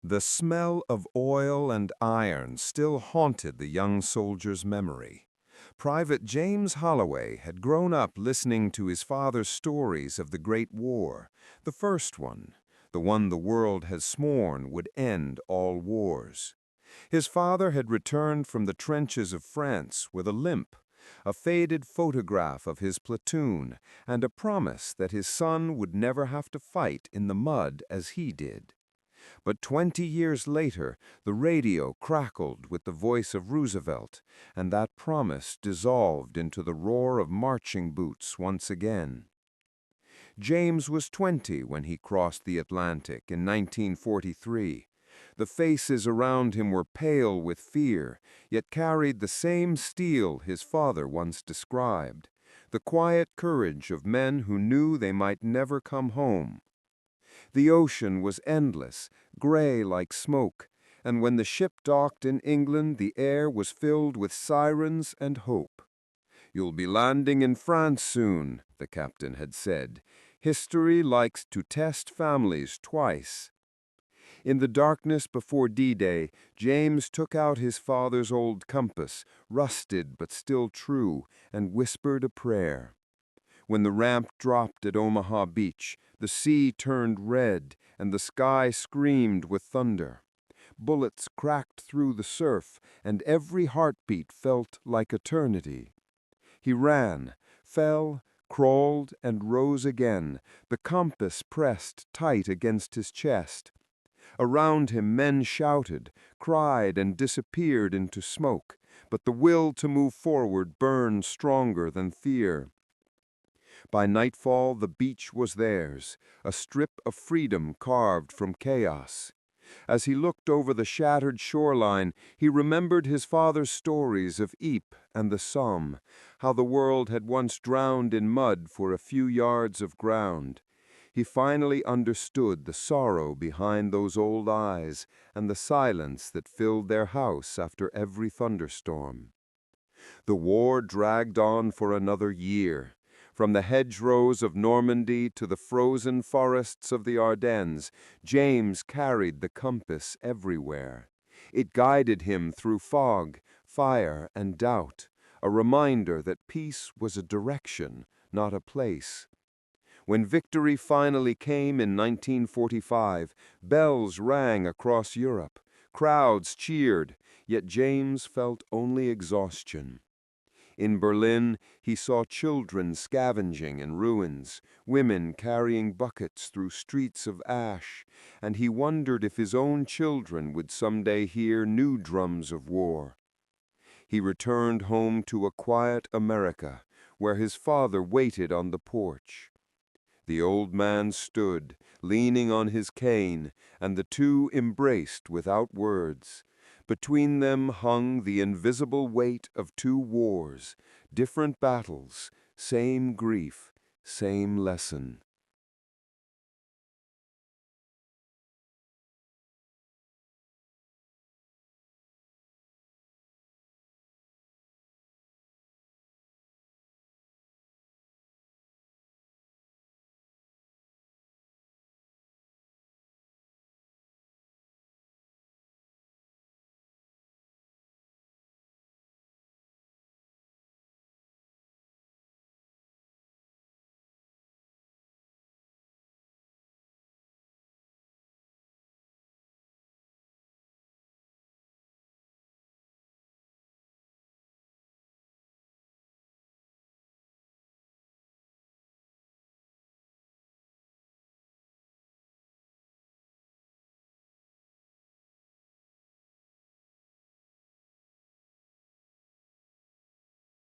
The smell of oil and iron still haunted the young soldier's memory. Private James Holloway had grown up listening to his father's stories of the Great War, the first one, the one the world has sworn would end all wars. His father had returned from the trenches of France with a limp, a faded photograph of his platoon, and a promise that his son would never have to fight in the mud as he did. But 20 years later, the radio crackled with the voice of Roosevelt, and that promise dissolved into the roar of marching boots once again. James was 20 when he crossed the Atlantic in 1943. The faces around him were pale with fear, yet carried the same steel his father once described, the quiet courage of men who knew they might never come home. The ocean was endless, gray like smoke, and when the ship docked in England, the air was filled with sirens and hope. "You'll be landing in France soon," the captain had said. "History likes to test families twice." In the darkness before D-Day, James took out his father's old compass, rusted but still true, and whispered a prayer. When the ramp dropped at Omaha Beach, the sea turned red and the sky screamed with thunder. Bullets cracked through the surf, and every heartbeat felt like eternity. He ran, fell, crawled, and rose again, the compass pressed tight against his chest. Around him men shouted, cried, and disappeared into smoke, but the will to move forward burned stronger than fear. By nightfall, the beach was theirs, a strip of freedom carved from chaos. As he looked over the shattered shoreline, he remembered his father's stories of Ypres and the Somme, how the world had once drowned in mud for a few yards of ground. He finally understood the sorrow behind those old eyes and the silence that filled their house after every thunderstorm. The war dragged on for another year. From the hedgerows of Normandy to the frozen forests of the Ardennes, James carried the compass everywhere. It guided him through fog, fire, and doubt, a reminder that peace was a direction, not a place. When victory finally came in 1945, bells rang across Europe. Crowds cheered, yet James felt only exhaustion. In Berlin, he saw children scavenging in ruins, women carrying buckets through streets of ash, and he wondered if his own children would someday hear new drums of war. He returned home to a quiet America, where his father waited on the porch. The old man stood, leaning on his cane, and the two embraced without words. Between them hung the invisible weight of two wars, different battles, same grief, same lesson.